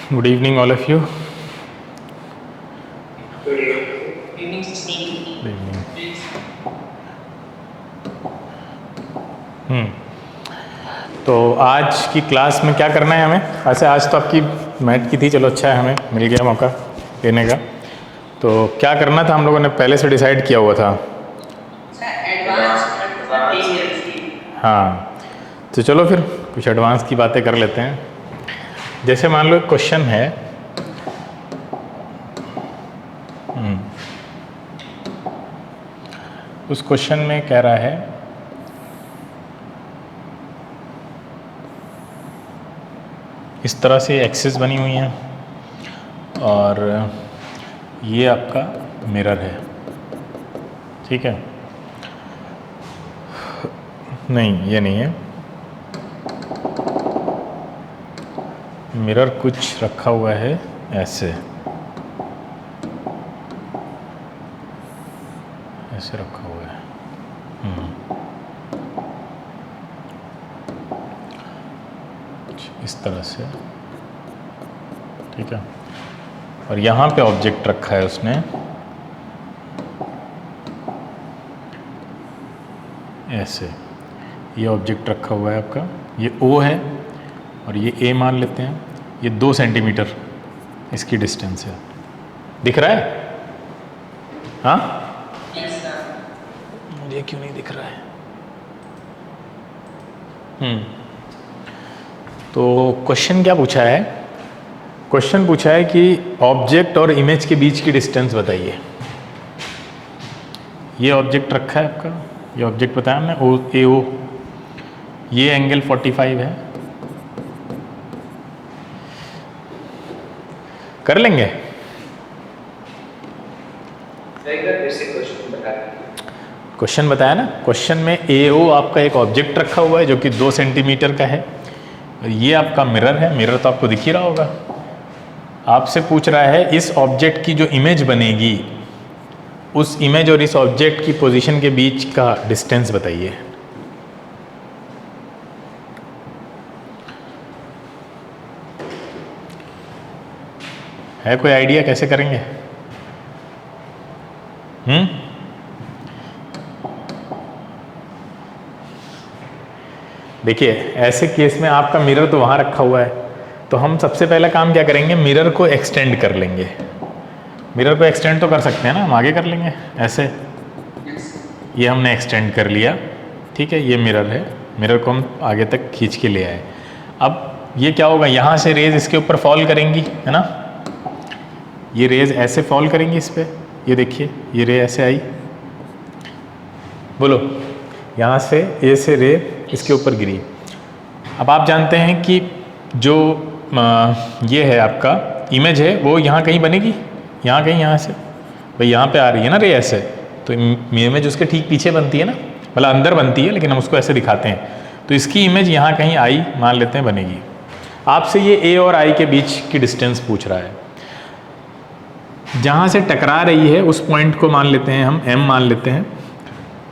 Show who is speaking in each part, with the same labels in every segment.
Speaker 1: Good evening, all of you.
Speaker 2: Good evening, Steve.
Speaker 1: Good evening. तो आज की class में क्या करना है हमें? वैसे आज तो आपकी मैथ की थी, चलो अच्छा है, हमें मिल गया मौका लेने का। तो क्या करना था हम लोगों ने पहले से डिसाइड किया हुआ था। हाँ, तो चलो फिर कुछ एडवांस की बातें कर लेते हैं। जैसे मान लो एक क्वेश्चन है, उस क्वेश्चन में कह रहा है इस तरह से एक्सिस बनी हुई हैं और ये आपका मिरर है, ठीक है? नहीं, ये नहीं है, मिरर कुछ रखा हुआ है ऐसे, ऐसे रखा हुआ है। इस तरह से, ठीक है? और यहाँ पे ऑब्जेक्ट रखा है उसने ऐसे, ये ऑब्जेक्ट रखा हुआ है आपका, ये O है और ये A मान लेते हैं। ये 2 सेंटीमीटर इसकी डिस्टेंस है, दिख रहा है? हाँ, मुझे क्यों नहीं दिख रहा है? तो क्वेश्चन क्या पूछा है? क्वेश्चन पूछा है कि ऑब्जेक्ट और इमेज के बीच की डिस्टेंस बताइए। ये ऑब्जेक्ट रखा है आपका, ये ऑब्जेक्ट बताया हमने AO, ये एंगल 45 है। कर लेंगे? क्वेश्चन बताया ना, क्वेश्चन में AO आपका एक ऑब्जेक्ट रखा हुआ है जो कि 2 सेंटीमीटर का है, और ये आपका मिरर है। मिरर तो आपको दिख ही रहा होगा। आपसे पूछ रहा है इस ऑब्जेक्ट की जो इमेज बनेगी, उस इमेज और इस ऑब्जेक्ट की पोजीशन के बीच का डिस्टेंस बताइए। है कोई आइडिया कैसे करेंगे? देखिए, ऐसे केस में आपका मिरर तो वहाँ रखा हुआ है, तो हम सबसे पहला काम क्या करेंगे, मिरर को एक्सटेंड कर लेंगे। मिरर को एक्सटेंड तो कर सकते हैं ना, हम आगे कर लेंगे ऐसे। ये हमने एक्सटेंड कर लिया, ठीक है? ये मिरर है, मिरर को हम आगे तक खींच के ले आए। अब ये क्या होगा, यहाँ से रेज इसके ऊपर फॉल करेंगी, है ना? ये रेज ऐसे फॉल करेंगी इस पर, ये देखिए, ये रे ऐसे आई, बोलो, यहाँ से ए से रे इसके ऊपर गिरी। अब आप जानते हैं कि जो ये है आपका इमेज है, वो यहाँ कहीं बनेगी, यहाँ कहीं, यहाँ से भाई यहाँ पे आ रही है ना रे ऐसे, तो इमेज उसके ठीक पीछे बनती है ना, मतलब अंदर बनती है, लेकिन हम उसको ऐसे दिखाते हैं। तो इसकी इमेज यहाँ कहीं आई मान लेते हैं बनेगी। आपसे ये A और I के बीच की डिस्टेंस पूछ रहा है। जहाँ से टकरा रही है उस पॉइंट को मान लेते हैं हम M मान लेते हैं।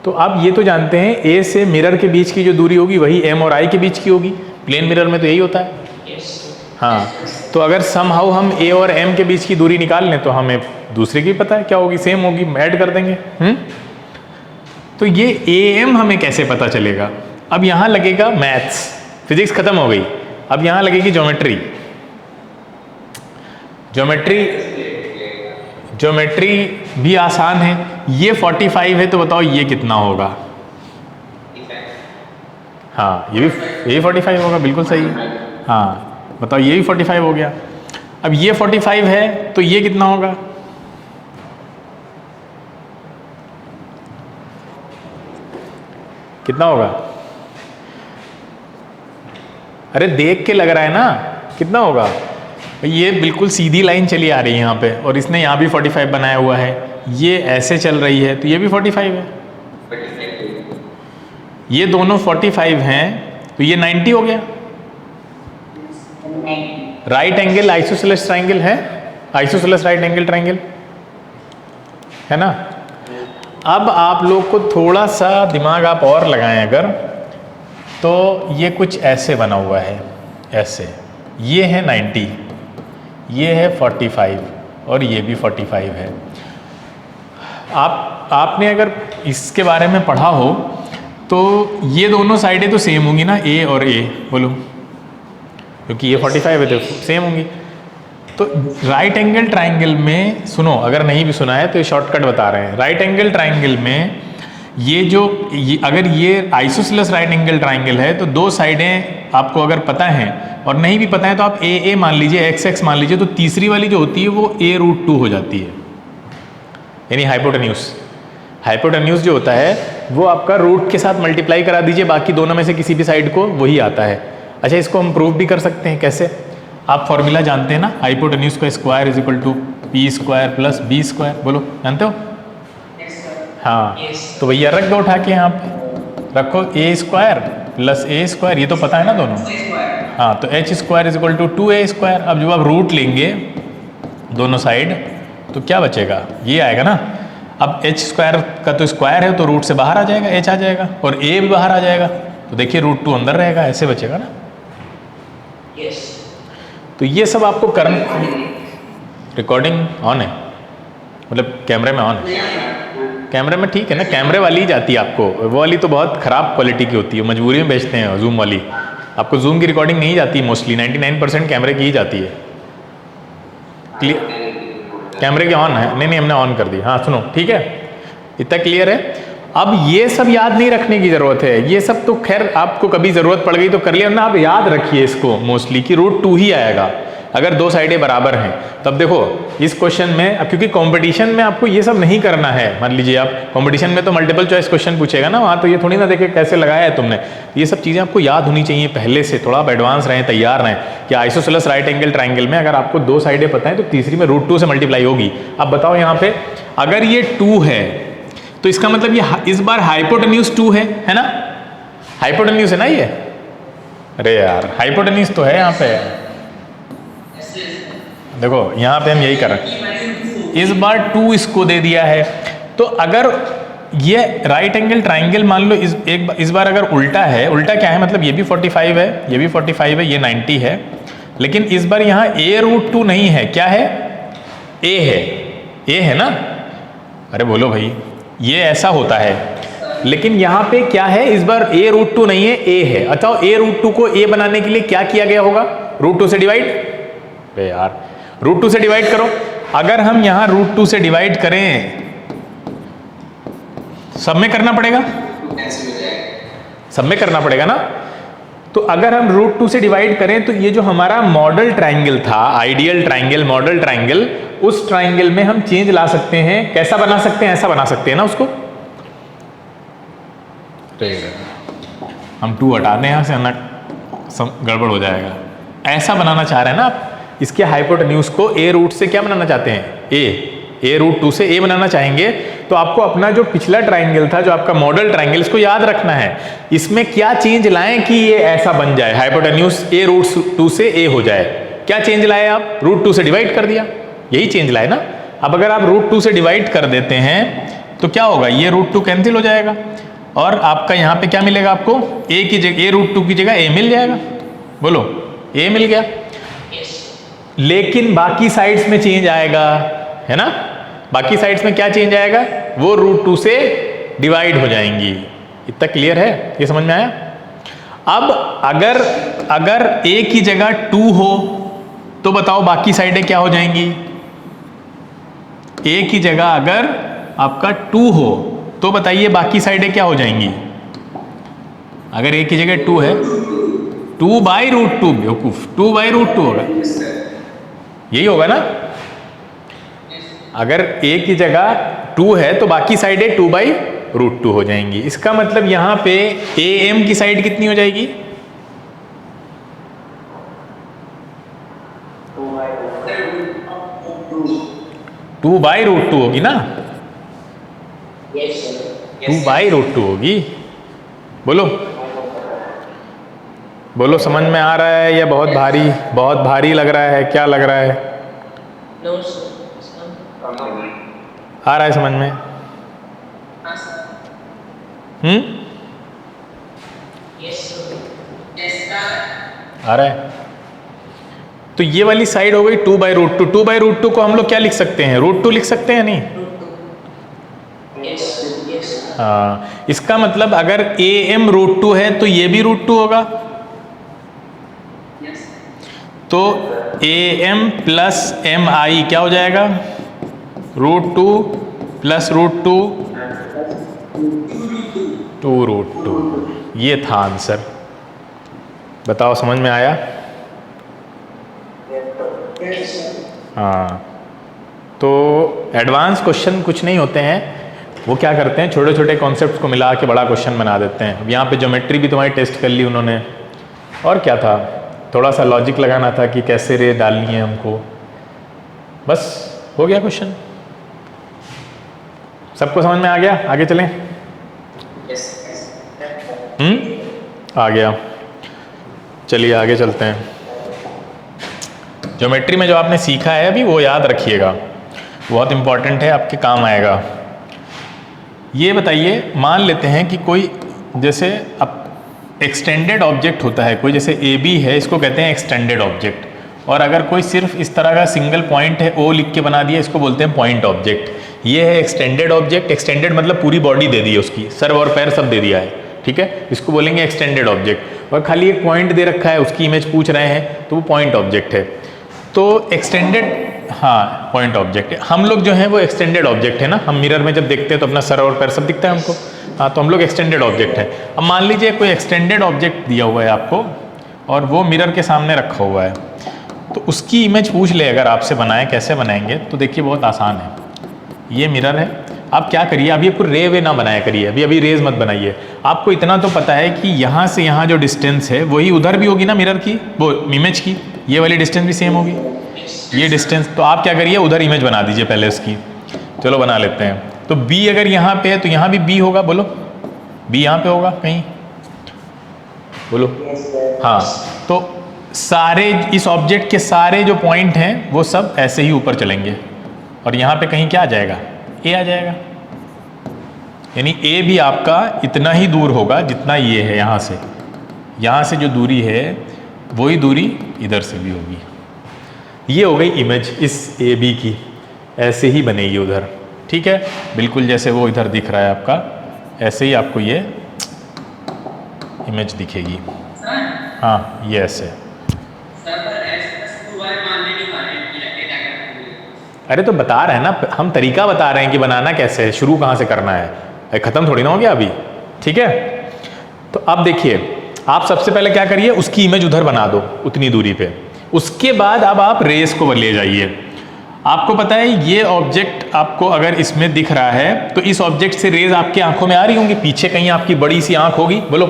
Speaker 1: तो आप ये तो जानते हैं A से मिरर के बीच की जो दूरी होगी वही M और I के बीच की होगी। प्लेन मिरर में तो यही होता है। हाँ, तो अगर समहाउ हम A और M के बीच की दूरी निकाल लें तो हमें दूसरे की पता है क्या होगी, सेम होगी, ऐड कर देंगे। तो ये AM हमें कैसे पता चलेगा? अब यहाँ लगेगा मैथ्स, फिजिक्स खत्म हो गई, अब यहाँ लगेगी ज्योमेट्री। ज्योमेट्री भी आसान है। ये 45 है तो बताओ ये कितना होगा? हाँ, ये 45 होगा, बिल्कुल सही है। हाँ, बताओ, ये भी 45 हो गया। अब ये 45 है तो ये कितना होगा? कितना होगा? अरे देख के लग रहा है ना, कितना होगा? ये बिल्कुल सीधी लाइन चली आ रही है यहाँ पे, और इसने यहाँ भी 45 बनाया हुआ है, ये ऐसे चल रही है तो ये भी 45 है। ये दोनों 45 हैं तो ये 90 हो गया। राइट एंगल आइसोसेलेस ट्राइंगल है, आइसोसेलेस राइट एंगल ट्राइंगल है ना? अब आप लोग को थोड़ा सा दिमाग आप और लगाएं अगर, तो ये कुछ ऐसे बना हुआ है, ऐसे, ये है 90, ये है 45 और ये भी 45 है। आपने अगर इसके बारे में पढ़ा हो तो ये दोनों साइडें तो सेम होंगी ना, ए और ए, बोलो, क्योंकि ये 45 है तो सेम होंगी। तो राइट एंगल ट्राइंगल में, सुनो अगर नहीं भी सुना है तो ये शॉर्टकट बता रहे हैं, राइट एंगल ट्राइंगल में अगर ये आइसोसेलेस राइट एंगल ट्राइंगल है तो दो साइडें आपको अगर पता है और नहीं भी पता है तो आप ए मान लीजिए, एक्स एक्स मान लीजिए, तो तीसरी वाली जो होती है वो a√2 हो जाती है, यानी हाइपोटेन्यूज। हाइपोटेन्यूज जो होता है वो आपका रूट के साथ मल्टीप्लाई करा दीजिए, बाकी दोनों में से किसी भी साइड को, वही आता है। अच्छा, इसको हम प्रूव भी कर सकते हैं, कैसे? आप फॉर्मूला जानते हैं ना, हाइपोटेन्यूज का square is equal to P square plus B square, बोलो जानते हो? हाँ, तो भैया रख दो उठा के, यहाँ पे रखो a square plus a square, ये तो पता है ना दोनों। हाँ, तो H square is equal to 2a square. अब जब आप रूट लेंगे दोनों साइड तो क्या बचेगा? ये आएगा ना। अब एच स्क्वायर का तो स्क्वायर है तो रूट से बाहर आ जाएगा, एच आ जाएगा, और ए भी बाहर आ जाएगा, तो देखिए √2 अंदर रहेगा, ऐसे बचेगा ना। तो ये सब आपको करना। रिकॉर्डिंग ऑन है, मतलब कैमरे में ऑन है? कैमरे में ठीक है ना, कैमरे वाली ही जाती है आपको, वो वाली तो बहुत ख़राब क्वालिटी की होती है, मजबूरी में बेचते हैं जूम वाली। आपको जूम की रिकॉर्डिंग नहीं जाती मोस्टली, 99% कैमरे की ही जाती है। क्लियर? कैमरे के ऑन है? नहीं हमने ऑन कर दी। हाँ सुनो, ठीक है, इतना क्लियर है। अब ये सब याद नहीं रखने की ज़रूरत है, ये सब तो खैर आपको कभी ज़रूरत पड़ गई तो कर लिया ना, आप याद रखिए इसको मोस्टली कि √2 ही आएगा अगर दो साइडें बराबर हैं। तब देखो इस क्वेश्चन में, अब क्योंकि कंपटीशन में आपको ये सब नहीं करना है, मान लीजिए आप कंपटीशन में तो मल्टीपल चॉइस क्वेश्चन पूछेगा ना, वहाँ तो ये थोड़ी ना देखे कैसे लगाया है तुमने। ये सब चीज़ें आपको याद होनी चाहिए पहले से, थोड़ा आप एडवांस रहें, तैयार रहें कि आइसोसेलेस राइट एंगल ट्राइंगल में अगर आपको दो साइडें पता है तो तीसरी में √2 से मल्टीप्लाई होगी। अब बताओ यहाँ पे अगर ये 2 है तो इसका मतलब ये इस बार हाइपोटेन्यूज 2 है ना? हाइपोटेन्यूज है ना ये? अरे यार हाइपोटेन्यूज तो है यहाँ पे, देखो यहाँ पे हम यही कर रहे हैं, इस बार 2 इसको दे दिया है। तो अगर ये राइट एंगल ट्राइंगल मान लो इस बार अगर उल्टा है, उल्टा क्या है मतलब ये भी 45 है, ये भी 45 है, ये 90 है, लेकिन इस बार यहाँ a√2 नहीं है, क्या है? a है, a है ना? अरे बोलो भाई, ये ऐसा होता है, लेकिन यहाँ पे क्या है, इस बार a√2 नहीं है, a है। अच्छा, a√2 को a बनाने के लिए क्या किया गया होगा? √2 से डिवाइड। अरे यार √2 से डिवाइड करो। अगर हम यहाँ √2 से डिवाइड करें, सब में करना पड़ेगा, सब में करना पड़ेगा ना। तो अगर हम √2 से डिवाइड करें तो ये जो हमारा मॉडल ट्राइंगल था, आइडियल ट्राइंगल, मॉडल ट्राइंगल, उस ट्राइंगल में हम चेंज ला सकते हैं। कैसा बना सकते हैं? ऐसा बना सकते हैं ना उसको। हम 2 हटा दें यहाँ से, ना गड़बड़ हो जाएगा। ऐसा बनाना चाह रहे हैं ना आप, इसके हाइपोटेन्यूज को a√2 से क्या बनाना चाहते हैं? a√2 से a बनाना चाहेंगे तो आपको अपना जो पिछला ट्राइंगल था, जो आपका मॉडल ट्राइंगल, इसको याद रखना है। इसमें क्या चेंज लाएं कि ये ऐसा बन जाए, हाइपोटेन्यूज a√2 से a हो जाए? क्या चेंज लाए आप? √2 से डिवाइड कर दिया, यही चेंज लाए ना। अब अगर आप √2 से डिवाइड कर देते हैं तो क्या होगा? ये √2 कैंसिल हो जाएगा और आपका यहाँ पे क्या मिलेगा आपको? a की जगह, a√2 की जगह a मिल जाएगा, बोलो a मिल गया। लेकिन बाकी साइड्स में चेंज आएगा, है ना? बाकी साइड्स में क्या चेंज आएगा? वो √2 से डिवाइड हो जाएंगी। इतना क्लियर है? ये समझ में आया? अब अगर a की जगह 2 हो तो बताओ बाकी साइडें क्या हो जाएंगी? a की जगह अगर आपका 2 हो तो बताइए बाकी साइडें क्या हो जाएंगी? अगर a की जगह 2 है, 2/√2, बेवकूफ, 2/√2 होगा, यही होगा ना। अगर a की जगह 2 है तो बाकी साइडें 2/√2 हो जाएंगी। इसका मतलब यहाँ पे am की साइड कितनी हो जाएगी? 2/√2 होगी ना, 2/√2 होगी। बोलो बोलो, समझ में आ रहा है या बहुत भारी लग रहा है? क्या लग रहा है? आ रहा है समझ में? आ रहा है? तो ये वाली साइड हो गई 2/√2। 2/√2 को हम लोग क्या लिख सकते हैं, √2 लिख सकते हैं नहीं?
Speaker 2: Yes. Yes.
Speaker 1: हाँ, इसका मतलब अगर AM √2 है तो ये भी √2 होगा।
Speaker 2: Yes.
Speaker 1: तो AM प्लस MI क्या हो जाएगा, √2 प्लस √2 2√2। ये था आंसर। बताओ समझ में आया? हाँ, तो एडवांस क्वेश्चन कुछ नहीं होते हैं, वो क्या करते हैं छोटे छोटे कॉन्सेप्ट्स को मिला के बड़ा क्वेश्चन बना देते हैं। अब यहाँ पे ज्योमेट्री भी तुम्हारी टेस्ट कर ली उन्होंने, और क्या था, थोड़ा सा लॉजिक लगाना था कि कैसे रे डालनी है हमको, बस हो गया क्वेश्चन। सबको समझ में आ गया? आगे चलें।
Speaker 2: Yes.
Speaker 1: आ गया, चलिए आगे चलते हैं। ज्योमेट्री में जो आपने सीखा है अभी वो याद रखिएगा, बहुत इंपॉर्टेंट है, आपके काम आएगा। ये बताइए, मान लेते हैं कि कोई जैसे अब एक्सटेंडेड ऑब्जेक्ट होता है, कोई जैसे AB है, इसको कहते हैं एक्सटेंडेड ऑब्जेक्ट। और अगर कोई सिर्फ इस तरह का सिंगल पॉइंट है, O लिख के बना दिया, इसको बोलते हैं पॉइंट ऑब्जेक्ट। ये है एक्सटेंडेड ऑब्जेक्ट। एक्सटेंडेड मतलब पूरी बॉडी दे दी है उसकी, सर और पैर सब दे दिया है, ठीक है, इसको बोलेंगे एक्सटेंडेड ऑब्जेक्ट। और खाली एक पॉइंट दे रखा है, उसकी इमेज पूछ रहे हैं, तो वो पॉइंट ऑब्जेक्ट है। तो एक्सटेंडेड, हाँ पॉइंट ऑब्जेक्ट है। हम लोग जो है वो एक्सटेंडेड ऑब्जेक्ट है ना, हम मिरर में जब देखते हैं तो अपना सर और पैर सब दिखता है हमको, हाँ, तो हम लोग एक्सटेंडेड ऑब्जेक्ट है। अब मान लीजिए कोई एक्सटेंडेड ऑब्जेक्ट दिया हुआ है आपको और वो मिरर के सामने रखा हुआ है, तो उसकी इमेज पूछ ले अगर आपसे बनाए, कैसे बनाएंगे, तो देखिए बहुत आसान है। ये मिरर है, आप क्या करिए, अभी आपको रे वे ना बनाया करिए, अभी रेज मत बनाइए। आपको इतना तो पता है कि यहाँ से यहाँ जो डिस्टेंस है वही उधर भी होगी ना मिरर की, वो इमेज की, ये वाली डिस्टेंस भी सेम होगी, ये डिस्टेंस। तो आप क्या करिए, उधर इमेज बना दीजिए पहले उसकी। चलो बना लेते हैं। तो B अगर यहाँ पे है तो यहाँ भी B होगा, बोलो B यहाँ पे होगा कहीं, बोलो। हाँ, तो सारे इस ऑब्जेक्ट के सारे जो पॉइंट हैं वो सब ऐसे ही ऊपर चलेंगे, और यहाँ पे कहीं क्या आ जाएगा, A आ जाएगा। यानी A भी आपका इतना ही दूर होगा जितना ये है, यहाँ से जो दूरी है वही दूरी इधर से भी होगी। ये हो गई इमेज इस AB की, ऐसे ही बनेगी उधर, ठीक है, बिल्कुल जैसे वो इधर दिख रहा है आपका, ऐसे ही आपको ये इमेज दिखेगी। हाँ, ये ऐसे। अरे तो बता रहे हैं ना हम, तरीका बता रहे हैं कि बनाना कैसे है, शुरू कहाँ से करना है, ख़त्म थोड़ी ना हो गया अभी, ठीक है। तो अब देखिए, आप सबसे पहले क्या करिए, उसकी इमेज उधर बना दो उतनी दूरी पे। उसके बाद अब आप रेस को ले जाइए। आपको पता है ये ऑब्जेक्ट आपको अगर इसमें दिख रहा है तो इस ऑब्जेक्ट से रेज आपकी आंखों में आ रही होंगी। पीछे कहीं आपकी बड़ी सी आंख होगी, बोलो,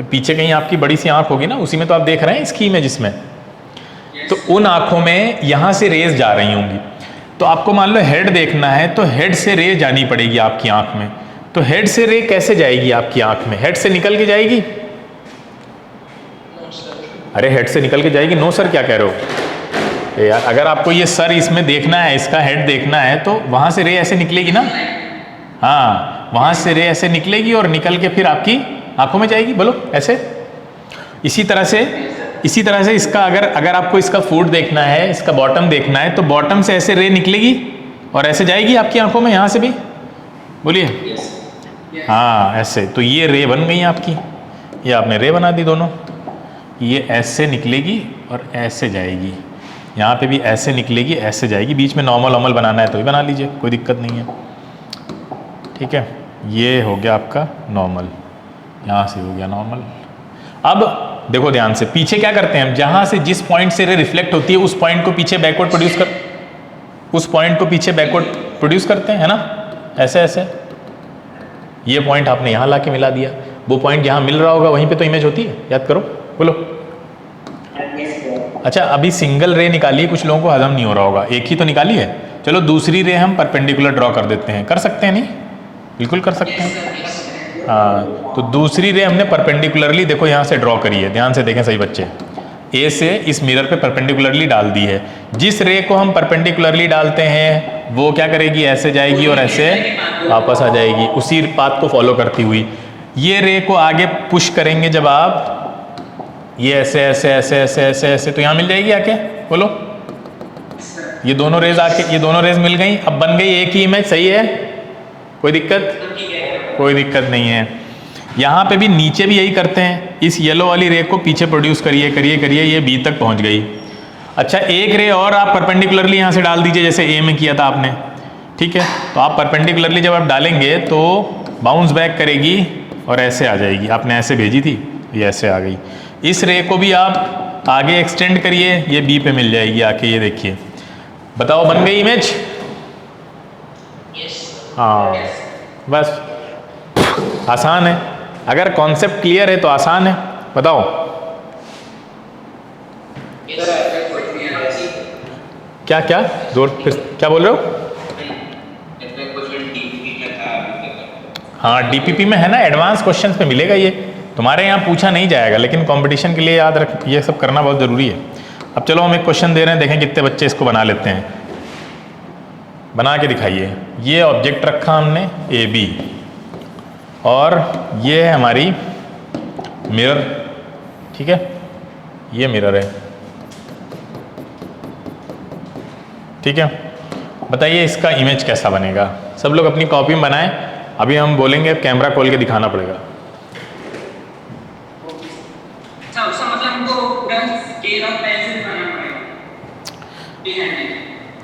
Speaker 1: पीछे कहीं आपकी बड़ी सी आंख होगी ना, उसी में तो आप देख रहे हैं इसकी इमेज इसमें। तो उन आंखों में यहाँ से रेज जा रही होंगी। तो आपको मान लो हेड देखना है तो हेड से रे जानी पड़ेगी आपकी आंख में। तो हेड से रे कैसे जाएगी आपकी आंख में, हेड से निकल के जाएगी? अरे हेड से निकल के जाएगी? नो सर, क्या कह रहे हो यार, अगर आपको ये सर इसमें देखना है, इसका हेड देखना है, तो वहां से रे ऐसे निकलेगी ना, हाँ, वहां से रे ऐसे निकलेगी और निकल के फिर आपकी आंखों में जाएगी, बोलो ऐसे। इसी तरह से इसका अगर आपको इसका फूट देखना है, इसका बॉटम देखना है, तो बॉटम से ऐसे रे निकलेगी और ऐसे जाएगी आपकी आंखों में, यहाँ से भी, बोलिए। हाँ, ऐसे। तो ये रे बन गई आपकी, ये आपने रे बना दी दोनों। ये ऐसे निकलेगी और ऐसे जाएगी, यहाँ पे भी ऐसे निकलेगी, ऐसे जाएगी। बीच में नॉर्मल बनाना है तो भी बना लीजिए, कोई दिक्कत नहीं है, ठीक है। ये हो गया आपका नॉर्मल, यहाँ से हो गया नॉर्मल। अब देखो ध्यान से, पीछे क्या करते हैं हम, जहाँ से जिस पॉइंट से रे रिफ्लेक्ट होती है उस पॉइंट को पीछे बैकवर्ड प्रोड्यूस करते हैं, है ना, ऐसे ऐसे। ये पॉइंट आपने यहाँ ला के मिला दिया, वो पॉइंट जहाँ मिल रहा होगा वहीं पे तो इमेज होती है, याद करो, बोलो। अच्छा, अभी सिंगल रे निकालिए, कुछ लोगों को हजम नहीं हो रहा होगा, एक ही तो निकाली है। चलो दूसरी रे हम परपेंडिकुलर ड्रॉ कर देते हैं, कर सकते हैं? नहीं, बिल्कुल कर सकते हैं। हाँ, तो दूसरी रे हमने परपेंडिकुलरली देखो यहाँ से ड्रॉ करी है, ध्यान से देखें सही बच्चे, ए से इस मिरर पे परपेंडिकुलरली डाल दी है। जिस रे को हम परपेंडिकुलरली डालते हैं वो क्या करेगी, ऐसे जाएगी और ऐसे वापस आ जाएगी, उसी पाथ को फॉलो करती हुई। ये रे को आगे पुश करेंगे जब आप, ये ऐसे ऐसे ऐसे ऐसे ऐसे ऐसे, तो यहाँ मिल जाएगी आके, बोलो। ये दोनों रेज आके, ये दोनों रेज मिल गई, अब बन गई एक ही इमेज, सही है, कोई दिक्कत? कोई दिक्कत नहीं है। यहाँ पे भी नीचे भी यही करते हैं, इस येलो वाली रे को पीछे प्रोड्यूस करिए करिए करिए, ये बी तक पहुँच गई। अच्छा, एक रे और आप परपेंडिकुलरली यहाँ से डाल दीजिए, जैसे ए में किया था आपने, ठीक है। तो आप परपेंडिकुलरली जब आप डालेंगे तो बाउंस बैक करेगी और ऐसे आ जाएगी, आपने ऐसे भेजी थी, ये ऐसे आ गई। इस रे को भी आप आगे एक्सटेंड करिए, ये बी पे मिल जाएगी आके, ये देखिए। बताओ, बन गई इमेज? हाँ, बस आसान है, अगर कॉन्सेप्ट क्लियर है तो आसान है। बताओ क्या क्या, जोर फिर क्या बोल रहे हो? हाँ, डीपीपी में है ना, एडवांस क्वेश्चंस पे मिलेगा ये, तुम्हारे यहाँ पूछा नहीं जाएगा, लेकिन कंपटीशन के लिए याद रख, ये सब करना बहुत ज़रूरी है। अब चलो हम एक क्वेश्चन दे रहे हैं, देखें कितने बच्चे इसको बना लेते हैं। बना के दिखाइए। ये ऑब्जेक्ट रखा हमने ए बी, और ये है हमारी मिरर, ठीक है, ये मिरर है, ठीक है। बताइए इसका इमेज कैसा बनेगा? सब लोग अपनी कॉपी में बनाएं, अभी हम बोलेंगे, कैमरा खोल के दिखाना पड़ेगा।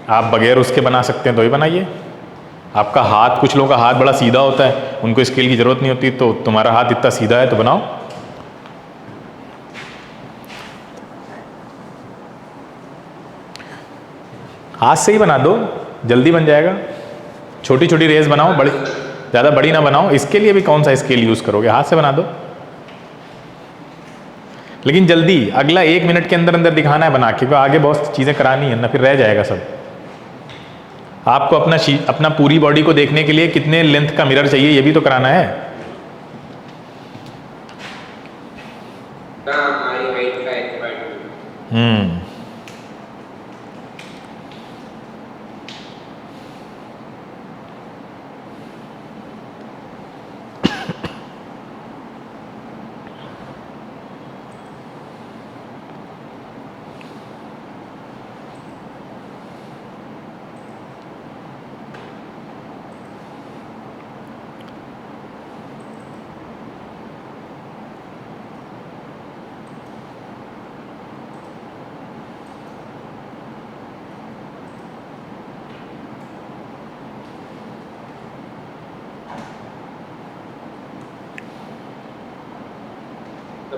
Speaker 1: आप बगैर उसके बना सकते हैं तो ही बनाइए। आपका हाथ, कुछ लोगों का हाथ बड़ा सीधा होता है, उनको स्केल की जरूरत नहीं होती, तो तुम्हारा हाथ इतना सीधा है तो बनाओ। हाथ से ही बना दो, जल्दी बन जाएगा। छोटी छोटी रेस बनाओ, बड़ी ज़्यादा बड़ी ना बनाओ। इसके लिए भी कौन सा स्केल यूज़ करोगे, हाथ से बना दो। लेकिन जल्दी, अगला 1 मिनट के अंदर अंदर दिखाना है बना के, क्योंकि आगे बहुत चीज़ें करानी है ना, फिर रह जाएगा सब। आपको अपना पूरी बॉडी को देखने के लिए कितने लेंथ का मिरर चाहिए, ये भी तो कराना है।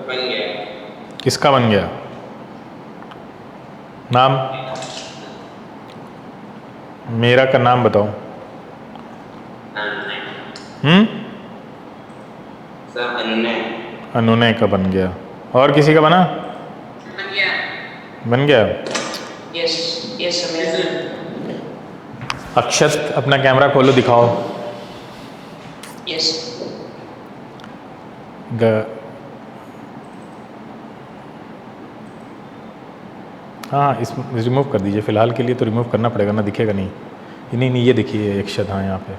Speaker 2: बन गया।
Speaker 1: किसका बन गया? नाम? मेरा का नाम बताओ।
Speaker 2: सर अनुनय।
Speaker 1: अनुनय का बन गया। और किसी का बना?
Speaker 2: बन गया।
Speaker 1: बन गया?
Speaker 2: Yes yes sir.
Speaker 1: अक्षत, अपना कैमरा खोलो, दिखाओ।
Speaker 2: यस।
Speaker 1: हाँ, इस रिमूव कर दीजिए, फ़िलहाल के लिए तो रिमूव करना पड़ेगा ना, दिखेगा नहीं। नहीं नहीं, ये देखिए अक्षत, हाँ यहाँ पे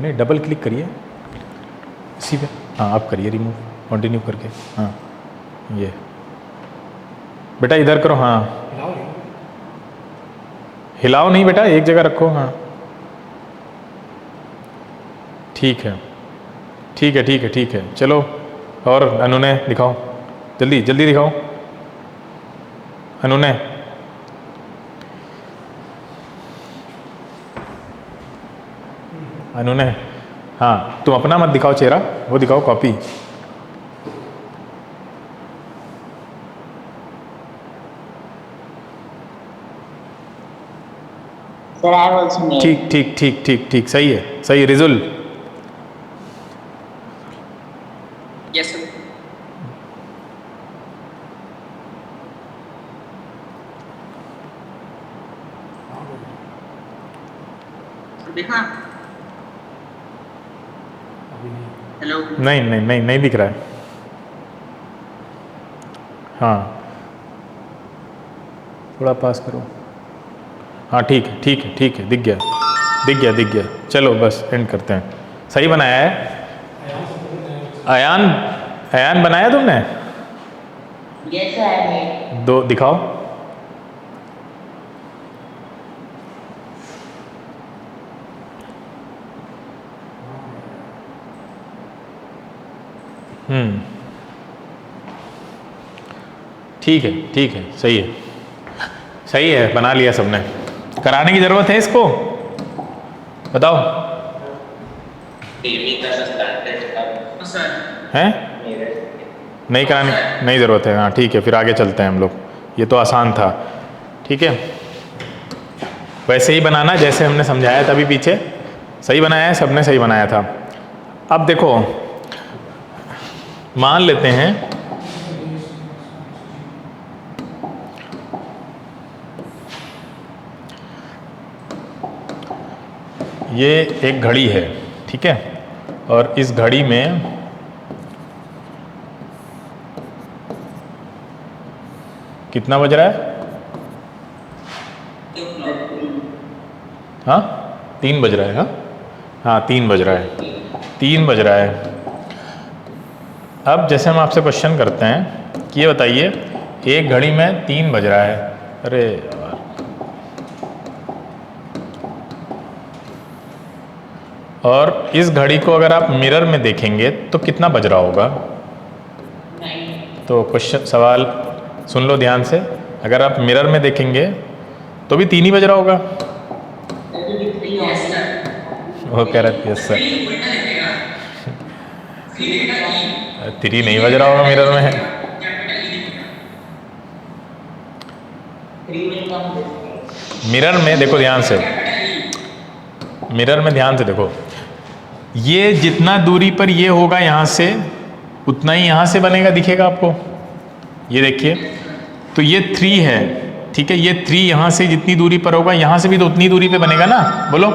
Speaker 1: नहीं, डबल क्लिक करिए इसी पे, हाँ आप करिए रिमूव, कंटिन्यू करके। हाँ ये बेटा इधर करो, हाँ हिलाओ नहीं बेटा, एक जगह रखो। हाँ ठीक है ठीक है ठीक है ठीक है, चलो। और अनुनय दिखाओ, जल्दी जल्दी दिखाओ अनुनय। अनुनय, हाँ तुम अपना मत दिखाओ चेहरा, वो दिखाओ कॉपी। ठीक ठीक ठीक ठीक ठीक, सही है, सही है। रिजुल?
Speaker 2: Yes sir. देखा? हेलो?
Speaker 1: नहीं नहीं नहीं नहीं दिख रहा है। हाँ थोड़ा पास करो। हाँ ठीक है ठीक है ठीक है, दिख गया दिख गया दिख गया। चलो बस एंड करते हैं। सही बनाया है? अयान अयान बनाया तुमने?
Speaker 3: Yes, I made.
Speaker 1: दो दिखाओ। ठीक है, सही है, सही है, बना लिया सबने। कराने की ज़रूरत है इसको? बताओ। हैं? नहीं कराने, नहीं ज़रूरत है। हाँ ठीक है, फिर आगे चलते हैं हम लोग। ये तो आसान था, ठीक है। वैसे ही बनाना जैसे हमने समझाया था अभी पीछे, सही बनाया है, सबने सही बनाया था। अब देखो, मान लेते हैं ये एक घड़ी है, ठीक है, और इस घड़ी में कितना बज रहा है? हाँ 3 बज रहा है। हाँ 3 बज रहा है, 3 बज रहा है। अब जैसे हम आपसे क्वेश्चन करते हैं कि ये बताइए, एक घड़ी में 3 बज रहा है। अरे यार, और इस घड़ी को अगर आप मिरर में देखेंगे तो कितना बज रहा होगा? तो क्वेश्चन सवाल सुन लो ध्यान से। अगर आप मिरर में देखेंगे तो भी 3 ही बज रहा होगा। वो कह रहा है यस सर, 3 नहीं बज रहा होगा मिरर में। मिरर में देखो ध्यान से, मिरर में ध्यान से देखो, ये जितना दूरी पर ये होगा यहाँ से, उतना ही यहाँ से बनेगा, दिखेगा आपको। ये देखिए, तो ये 3 है, ठीक है, ये 3 यहाँ से जितनी दूरी पर होगा, यहाँ से भी तो उतनी दूरी पे बनेगा ना। बोलो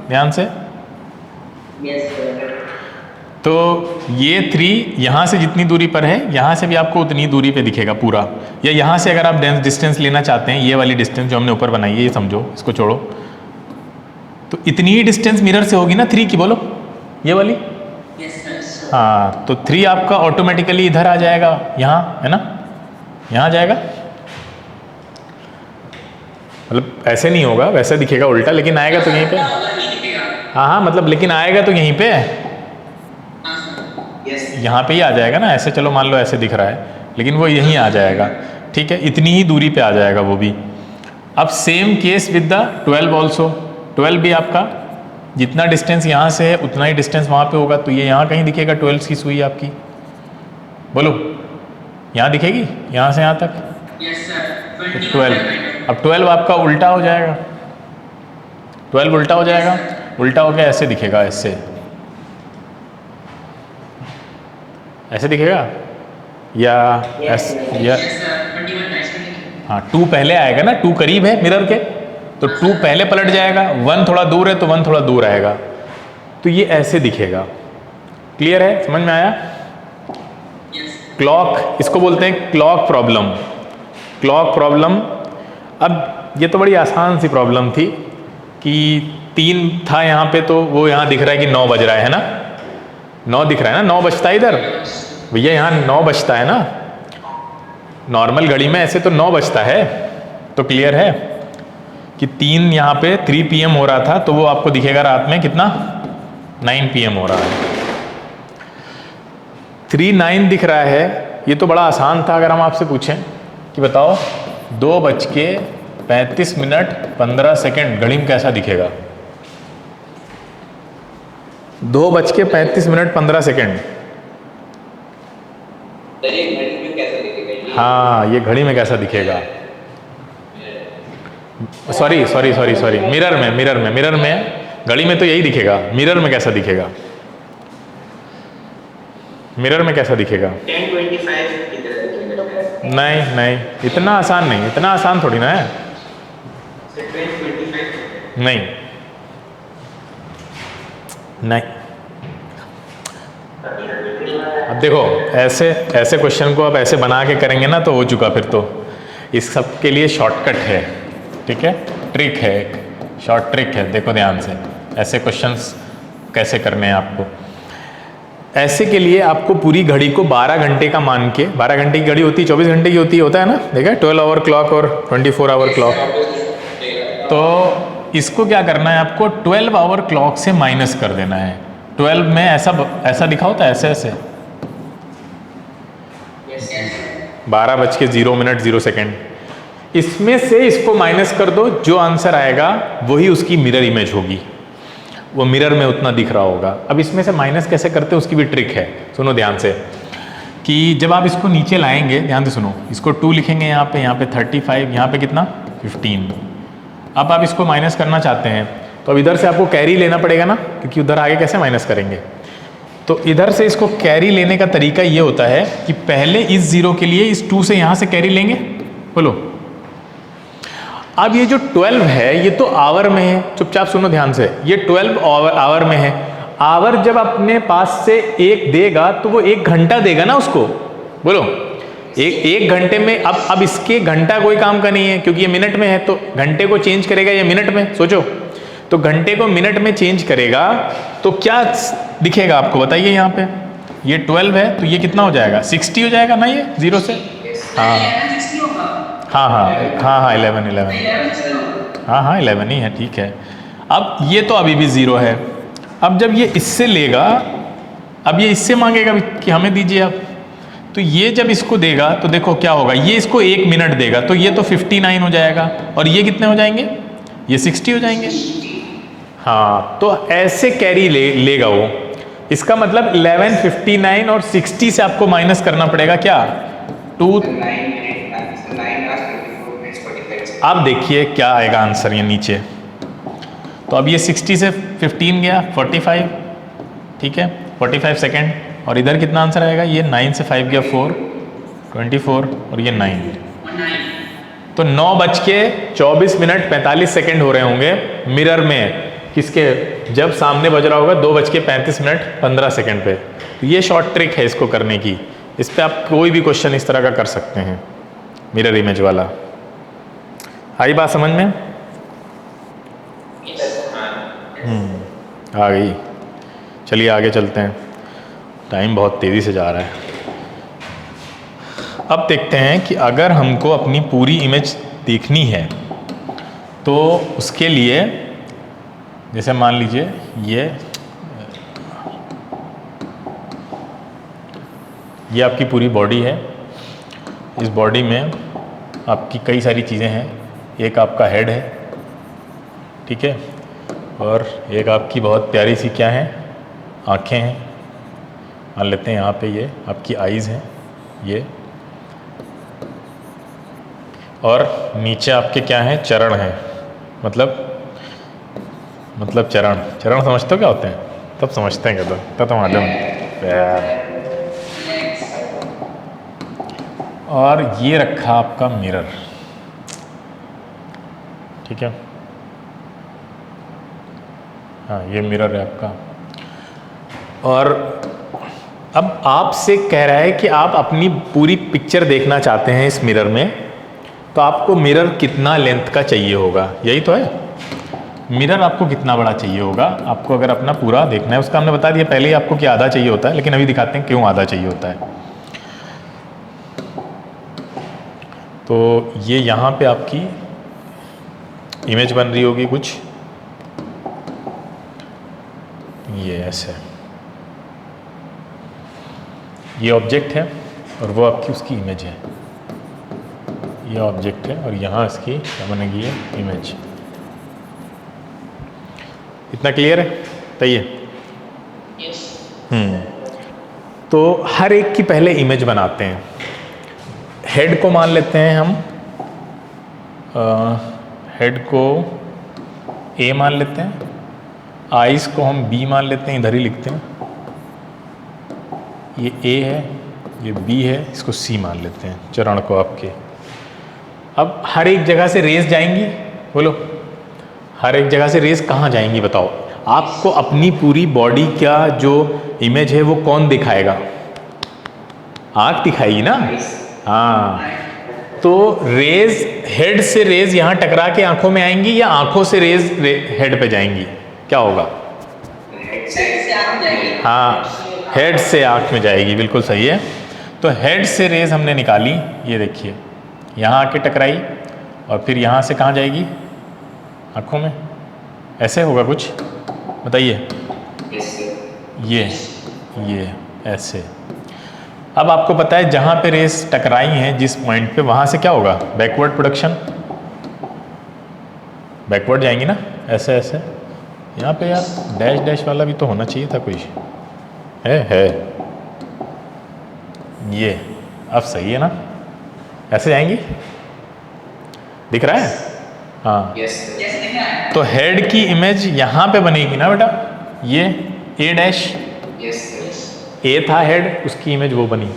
Speaker 1: ध्यान से।
Speaker 3: Yes, sir.
Speaker 1: तो ये 3 यहाँ से जितनी दूरी पर है, यहाँ से भी आपको उतनी दूरी पे दिखेगा पूरा। या यहाँ से अगर आप डिस्टेंस लेना चाहते हैं, ये वाली डिस्टेंस जो हमने ऊपर बनाई है, ये समझो, इसको छोड़ो, तो इतनी ही डिस्टेंस मिरर से होगी ना 3 की। बोलो ये वाली। हाँ, तो 3 आपका ऑटोमेटिकली इधर आ जाएगा, यहाँ है ना, यहाँ जाएगा। मतलब ऐसे नहीं होगा, वैसे दिखेगा उल्टा, लेकिन आएगा तो यहीं पे। हाँ, मतलब लेकिन आएगा तो यहीं पे, यहाँ पे ही आ जाएगा ना। ऐसे चलो मान लो ऐसे दिख रहा है, लेकिन वो यहीं आ जाएगा, ठीक है, इतनी ही दूरी पे आ जाएगा वो भी। अब same case with the 12 also. 12 भी आपका जितना डिस्टेंस यहाँ से है उतना ही डिस्टेंस वहाँ पे होगा, तो ये यहाँ कहीं दिखेगा 12 की सुई आपकी। बोलो यहाँ दिखेगी, यहाँ से यहाँ तक। तो 12, अब 12 आपका उल्टा हो जाएगा, 12 उल्टा हो जाएगा। उल्टा हो गया, ऐसे दिखेगा, ऐसे ऐसे दिखेगा, या ऐसे, या हाँ 2 पहले आएगा ना, 2 करीब है मिरर के, तो 2 पहले पलट जाएगा, 1 थोड़ा दूर है तो 1 थोड़ा दूर आएगा, तो ये ऐसे दिखेगा। क्लियर है, समझ में आया? क्लॉक, इसको बोलते हैं क्लॉक प्रॉब्लम। Clock problem. अब ये तो बड़ी आसान सी प्रॉब्लम थी कि 3 था यहाँ पे, तो वो यहाँ दिख रहा है कि 9 बज रहा है ना, 9 दिख रहा है ना, 9 बजता है इधर भैया, यहाँ 9 बजता है ना, नॉर्मल घड़ी में ऐसे तो 9 बजता है। तो क्लियर है कि 3 यहाँ पे 3 PM हो रहा था, तो वो आपको दिखेगा रात में कितना, 9 PM हो रहा है। 3:09 दिख रहा है, ये तो बड़ा आसान था। अगर हम आपसे पूछें कि बताओ 2:35 घड़ी में कैसा दिखेगा? 2:35 हाँ, ये घड़ी में कैसा दिखेगा? सॉरी, मिरर में घड़ी में तो यही दिखेगा, मिरर में कैसा दिखेगा? मिरर में कैसा दिखेगा?
Speaker 3: 10:25
Speaker 1: नहीं, इतना आसान नहीं, इतना आसान थोड़ी ना है। नहीं, अब देखो, ऐसे क्वेश्चन को आप ऐसे बना के करेंगे ना तो हो चुका फिर तो। इस सब के लिए शॉर्टकट है, ठीक है, ट्रिक है, एक शॉर्ट ट्रिक है। देखो ध्यान से, ऐसे क्वेश्चंस कैसे करने हैं आपको। ऐसे के लिए आपको पूरी घड़ी को 12 घंटे का मान के, 12 घंटे की घड़ी होती है, 24 घंटे की होती है, होता है ना, देखा 12 आवर क्लॉक और 24 आवर क्लॉक। तो इसको क्या करना है आपको, 12 आवर क्लॉक से माइनस कर देना है। 12 में ऐसा दिखा होता है, ऐसे 12:0:0 इसमें से इसको माइनस कर दो, जो आंसर आएगा वही उसकी मिरर इमेज होगी, वो मिरर में उतना दिख रहा होगा। अब इसमें से माइनस कैसे करते हैं उसकी भी ट्रिक है, सुनो ध्यान से, कि जब आप इसको नीचे लाएंगे, ध्यान से सुनो, इसको 2 लिखेंगे यहाँ पे 35, यहाँ पे कितना 15। अब आप इसको माइनस करना चाहते हैं तो अब इधर से आपको कैरी लेना पड़ेगा ना, क्योंकि उधर आगे कैसे माइनस करेंगे। तो इधर से इसको कैरी लेने का तरीका ये होता है कि पहले इस 0 के लिए इस 2 से यहाँ से कैरी लेंगे, बोलो। अब ये जो 12 है ये तो आवर में है, चुपचाप सुनो ध्यान से, ये 12 आवर में है। आवर जब अपने पास से 1 देगा तो वो 1 घंटा देगा ना उसको, बोलो। एक घंटे में, अब इसके घंटा कोई काम का नहीं है क्योंकि ये मिनट में है, तो घंटे को चेंज करेगा ये मिनट में, सोचो। तो घंटे को मिनट में चेंज करेगा तो क्या दिखेगा आपको, बताइए। यहाँ पे ये 12 है तो ये कितना हो जाएगा, 60 हो जाएगा ना, ये 0 से। हाँ 11 हाँ 11 ही है, ठीक है। अब ये तो अभी भी 0 है। अब जब ये इससे लेगा, अब ये इससे मांगेगा कि हमें दीजिए आप, तो ये जब इसको देगा तो देखो क्या होगा, ये इसको 1 मिनट देगा तो ये तो 59 हो जाएगा, और ये कितने हो जाएंगे, ये 60 हो जाएंगे। हाँ, तो ऐसे कैरी लेगा वो। इसका मतलब 11, 59 और 60 से आपको माइनस करना पड़ेगा क्या, 2। आप देखिए क्या आएगा आंसर ये नीचे। तो अब ये 60 से 15 गया 45, ठीक है, 45 सेकेंड। और इधर कितना आंसर आएगा, ये 9 से 5 गया 4, 24 और ये 9। तो 9:24 45 सेकेंड हो रहे होंगे मिरर में, किसके, जब सामने बज रहा होगा 2:35 15 सेकेंड पे। तो ये शॉर्ट ट्रिक है इसको करने की। इस पर आप कोई भी क्वेश्चन इस तरह का कर सकते हैं, मिरर इमेज वाला। आई बात समझ में? आ गई। चलिए आगे चलते हैं, टाइम बहुत तेज़ी से जा रहा है। अब देखते हैं कि अगर हमको अपनी पूरी इमेज देखनी है तो उसके लिए, जैसे मान लीजिए ये आपकी पूरी बॉडी है। इस बॉडी में आपकी कई सारी चीज़ें हैं। एक आपका हेड है, ठीक है, और एक आपकी बहुत प्यारी सी क्या है, आँखें हैं। मान लेते हैं यहाँ पे ये आपकी आईज़ हैं ये, और नीचे आपके क्या हैं, चरण हैं। मतलब चरण समझते हो क्या होते हैं? तब समझते हैं क्या, तो मालूम पैर। और ये रखा आपका मिरर, ठीक है। हाँ, ये मिरर है आपका। और अब आपसे कह रहा है कि आप अपनी पूरी पिक्चर देखना चाहते हैं इस मिरर में, तो आपको मिरर कितना लेंथ का चाहिए होगा, यही तो है। मिरर आपको कितना बड़ा चाहिए होगा, आपको अगर अपना पूरा देखना है। उसका हमने बता दिया पहले ही आपको कि आधा चाहिए होता है, लेकिन अभी दिखाते हैं क्यों आधा चाहिए होता है। तो ये यहाँ पे आपकी इमेज बन रही होगी कुछ, ये ऐसे, ये ऑब्जेक्ट है और वो आपकी उसकी इमेज है। ये ऑब्जेक्ट है और यहाँ इसकी क्या बनेगी, ये इमेज। इतना क्लियर है? सही है। तो हर एक की पहले इमेज बनाते हैं। हेड को मान लेते हैं हम, हेड को ए मान लेते हैं, आइज को हम बी मान लेते हैं, इधर ही लिखते हैं। ये ए है, ये बी है, इसको सी मान लेते हैं, चरण को आपके। अब हर एक जगह से रेस जाएंगी, बोलो हर एक जगह से रेस कहाँ जाएंगी बताओ। आपको अपनी पूरी बॉडी का जो इमेज है वो कौन दिखाएगा, आँख दिखाएगी ना। हाँ, तो रेज हेड से रेज यहाँ टकरा के आंखों में आएंगी या आंखों से रेज हेड पे जाएंगी, क्या होगा? हाँ, हेड से आँख में जाएगी, बिल्कुल सही है। तो हेड से रेज हमने निकाली, ये देखिए यहाँ आके टकराई और फिर यहाँ से कहाँ जाएगी, आँखों में। ऐसे होगा कुछ, बताइए। ये ऐसे। अब आपको पता है जहाँ पे रेस टकराई हैं जिस पॉइंट पे, वहाँ से क्या होगा, बैकवर्ड प्रोडक्शन, बैकवर्ड जाएंगी ना, ऐसे ऐसे। यहाँ पे यार डैश डैश वाला भी तो होना चाहिए था कोई, है ये। अब सही है ना, ऐसे जाएंगी, दिख रहा है। हाँ तो हेड की इमेज यहाँ पे बनेगी ना बेटा, ये ए डैश, ए था हेड, उसकी इमेज वो बनी,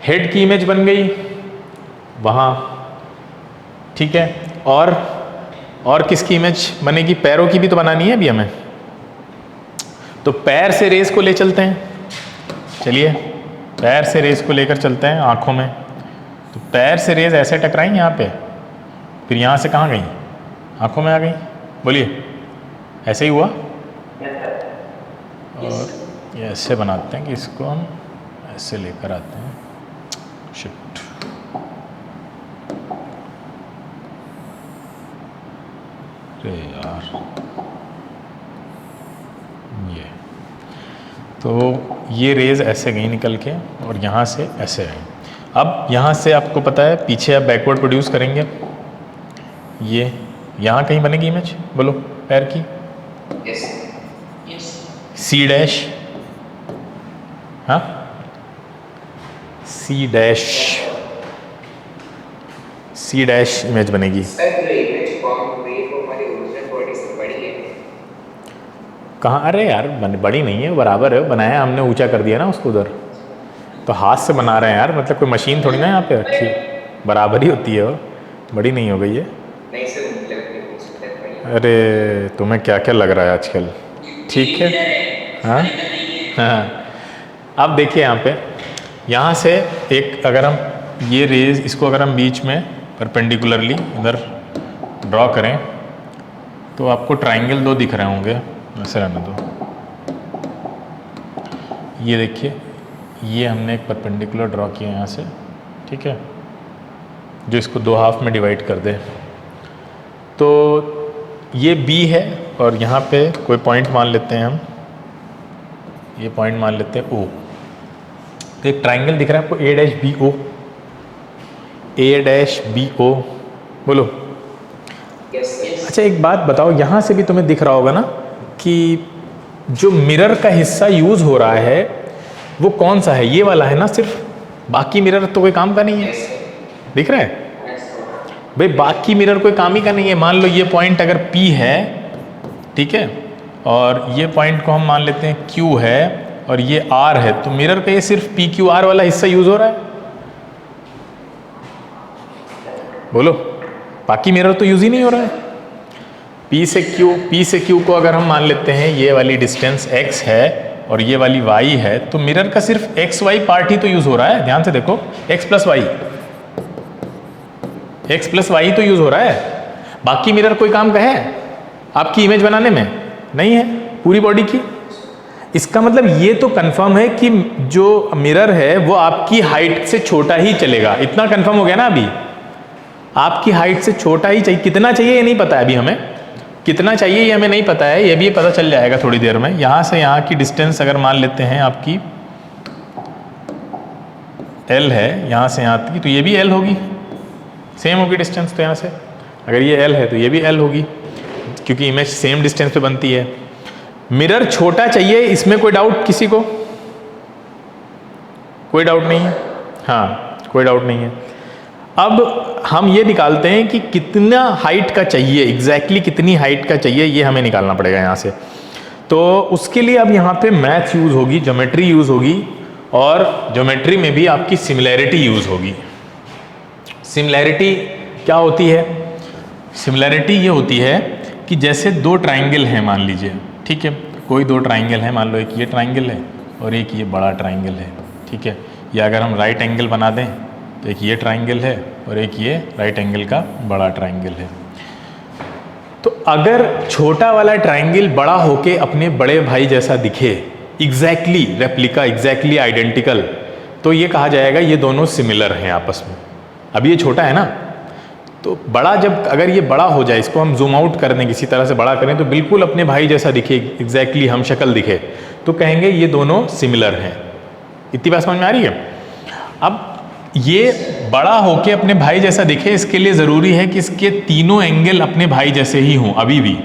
Speaker 1: हेड की इमेज बन गई वहाँ, ठीक है। और किसकी इमेज बनेगी, पैरों की भी तो बनानी है अभी हमें। तो पैर से रेस को ले चलते हैं, चलिए पैर से रेस को लेकर चलते हैं आँखों में। तो पैर से रेस ऐसे टकराई यहाँ पे, फिर यहाँ से कहाँ गई, आँखों में आ गई, बोलिए। ऐसे ही हुआ। और ये ऐसे बनाते हैं कि इसको हम ऐसे लेकर आते हैं, शिट, अरे यार, ये तो ये रेज ऐसे गई निकल के और यहाँ से ऐसे आई। अब यहाँ से आपको पता है पीछे आप बैकवर्ड प्रोड्यूस करेंगे, ये यहाँ कहीं बनेगी इमेज, बोलो पैर की। सी डैश, हाँ सी डैश इमेज बनेगी। कहाँ, अरे यार बड़ी नहीं है, बराबर है, बनाया हमने, ऊंचा कर दिया ना उसको उधर, तो हाथ से बना रहे हैं यार, मतलब कोई मशीन थोड़ी ना यहाँ पे रखी, बराबर ही होती है वो, बड़ी नहीं हो गई है। अरे तुम्हें क्या क्या लग रहा है आजकल, ठीक है। हाँ हाँ, अब देखिए यहाँ से एक, अगर हम ये रेज, इसको अगर हम बीच में परपेंडिकुलरली इधर ड्रॉ करें तो आपको ट्राइंगल दो दिख रहे होंगे, ऐसे रहने दो। ये देखिए, ये हमने एक परपेंडिकुलर ड्रॉ किया यहाँ से, ठीक है, जो इसको दो हाफ में डिवाइड कर दे। तो ये बी है और यहाँ पे कोई पॉइंट मान लेते हैं हम, ये पॉइंट मान लेते हैं ओ। तो एक ट्राइंगल दिख रहा है आपको, ए डैश बी ओ, ए डैश बी ओ, बोलो। अच्छा एक बात बताओ, यहाँ से भी तुम्हें दिख रहा होगा ना कि जो मिरर का हिस्सा यूज़ हो रहा है वो कौन सा है, ये वाला है ना सिर्फ, बाकी मिरर तो कोई काम का नहीं है, दिख रहा है भाई, बाकी मिरर कोई काम ही का नहीं है। मान लो ये पॉइंट अगर P है, ठीक है, और ये पॉइंट को हम मान लेते हैं Q है और ये R है, तो मिरर का ये सिर्फ PQR वाला हिस्सा यूज़ हो रहा है, बोलो, बाकी मिरर तो यूज़ ही नहीं हो रहा है। P से Q को अगर हम मान लेते हैं ये वाली डिस्टेंस x है और ये वाली y है, तो मिरर का सिर्फ XY पार्ट ही तो यूज़ हो रहा है, ध्यान से देखो, x प्लस वाई तो यूज़ हो रहा है, बाकी मिरर कोई काम का है आपकी इमेज बनाने में, नहीं है पूरी बॉडी की। इसका मतलब ये तो कंफर्म है कि जो मिरर है वो आपकी हाइट से छोटा ही चलेगा, इतना कंफर्म हो गया ना अभी, आपकी हाइट से छोटा ही चाहिए। कितना चाहिए ये नहीं पता है अभी हमें, कितना चाहिए ये हमें नहीं पता है, ये भी पता चल जाएगा थोड़ी देर में। यहाँ से यहाँ की डिस्टेंस अगर मान लेते हैं आपकी L है, यहाँ से यहाँ की, तो ये भी L होगी, सेम होगी डिस्टेंस। तो यहाँ से अगर ये L है तो ये भी L होगी, क्योंकि इमेज सेम डिस्टेंस पे बनती है। मिरर छोटा चाहिए, इसमें कोई डाउट किसी को, कोई डाउट नहीं है, हाँ कोई डाउट नहीं है। अब हम ये निकालते हैं कि कितना हाइट का चाहिए, एग्जैक्टली कितनी हाइट का चाहिए, ये हमें निकालना पड़ेगा यहाँ से। तो उसके लिए अब यहाँ पे मैथ यूज़ होगी, ज्योमेट्री यूज़ होगी, और ज्योमेट्री में भी आपकी सिमिलैरिटी यूज़ होगी। सिमिलैरिटी क्या होती है, सिमिलैरिटी ये होती है कि जैसे दो ट्राइंगल हैं मान लीजिए, ठीक है, कोई दो ट्राइंगल है, मान लो एक ये ट्राइंगल है और एक ये बड़ा ट्राइंगल है, ठीक है, या अगर हम राइट एंगल बना दें तो एक ये ट्राइंगल है और एक ये राइट एंगल का बड़ा ट्राइंगल है। तो अगर छोटा वाला ट्राइंगल बड़ा होके अपने बड़े भाई जैसा दिखे एग्जैक्टली रेप्लिका, एग्जैक्टली आइडेंटिकल, तो ये कहा जाएगा ये दोनों सिमिलर हैं आपस में। अब ये छोटा है ना, तो बड़ा जब अगर ये बड़ा हो जाए, इसको हम जूम आउट कर दें, किसी तरह से बड़ा करें तो बिल्कुल अपने भाई जैसा दिखे, एग्जैक्टली हम शक्ल दिखे, तो कहेंगे ये दोनों सिमिलर हैं। इतनी बात समझ में आ रही है? अब ये बड़ा होके अपने भाई जैसा दिखे, इसके लिए ज़रूरी है कि इसके तीनों एंगल अपने भाई जैसे ही हों। अभी भी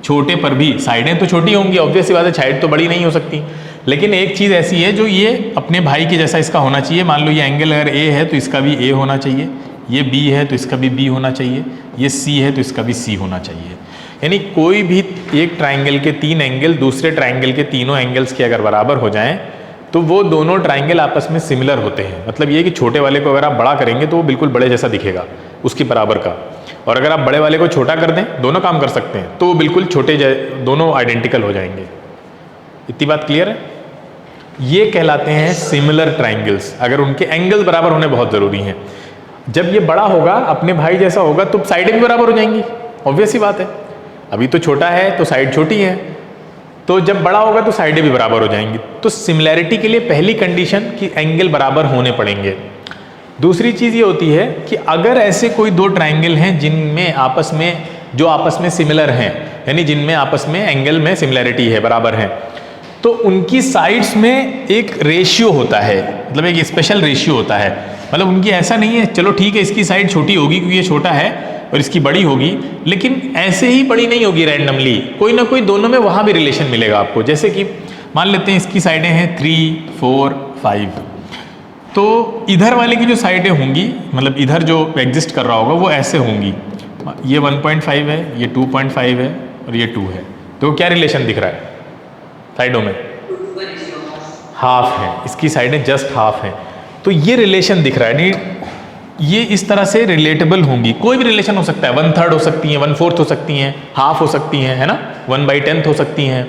Speaker 1: छोटे पर भी साइडें तो छोटी होंगी, ऑब्वियस सी बात है, साइड तो बड़ी नहीं हो सकती, लेकिन एक चीज़ ऐसी है जो ये अपने भाई के जैसा इसका होना चाहिए। मान लो ये एंगल अगर ए है तो इसका भी ए होना चाहिए, ये बी है तो इसका भी बी होना चाहिए, ये सी है तो इसका भी सी होना चाहिए। यानी कोई भी एक ट्राइंगल के तीन एंगल दूसरे ट्राइंगल के तीनों एंगल्स के अगर बराबर हो जाएं तो वो दोनों ट्राइंगल आपस में सिमिलर होते हैं। मतलब ये कि छोटे वाले को अगर आप बड़ा करेंगे तो वो बिल्कुल बड़े जैसा दिखेगा, उसके बराबर का, और अगर आप बड़े वाले को छोटा कर दें, दोनों काम कर सकते हैं, तो वो बिल्कुल छोटे दोनों आइडेंटिकल हो जाएंगे। इतनी बात क्लियर है? ये कहलाते हैं सिमिलर ट्राइंगल्स, अगर उनके एंगल बराबर होने बहुत ज़रूरी हैं। जब ये बड़ा होगा, अपने भाई जैसा होगा, तो साइडें भी बराबर हो जाएंगी, ऑब्वियस ही बात है। अभी तो छोटा है तो साइड छोटी है, तो जब बड़ा होगा तो साइडें भी बराबर हो जाएंगी। तो सिमिलैरिटी के लिए पहली कंडीशन कि एंगल बराबर होने पड़ेंगे। दूसरी चीज़ ये होती है कि अगर ऐसे कोई दो ट्राइंगल हैं जिनमें आपस में सिमिलर हैं, यानी जिनमें आपस में एंगल में सिमिलैरिटी है, बराबर है, तो उनकी साइड्स में एक रेशियो होता है, मतलब एक स्पेशल रेशियो होता है। मतलब उनकी ऐसा नहीं है चलो ठीक है इसकी साइड छोटी होगी क्योंकि ये छोटा है और इसकी बड़ी होगी, लेकिन ऐसे ही बड़ी नहीं होगी रैंडमली, कोई ना कोई दोनों में वहाँ भी रिलेशन मिलेगा आपको। जैसे कि मान लेते हैं इसकी साइडें हैं 3, 4, 5, तो इधर वाले की जो साइडें होंगी, मतलब इधर जो एग्जिस्ट कर रहा होगा वो ऐसे होंगी, ये 1.5 है, ये 2.5 है और ये 2 है। तो क्या रिलेशन दिख रहा है साइडों में? हाफ है, इसकी साइडें जस्ट हाफ है, तो ये रिलेशन दिख रहा है। नहीं, ये इस तरह से रिलेटेबल होंगी। कोई भी रिलेशन हो सकता है, 1/3 हो सकती हैं, 1/4 हो सकती हैं, हाफ हो सकती हैं, है ना, 1/10 हो सकती हैं।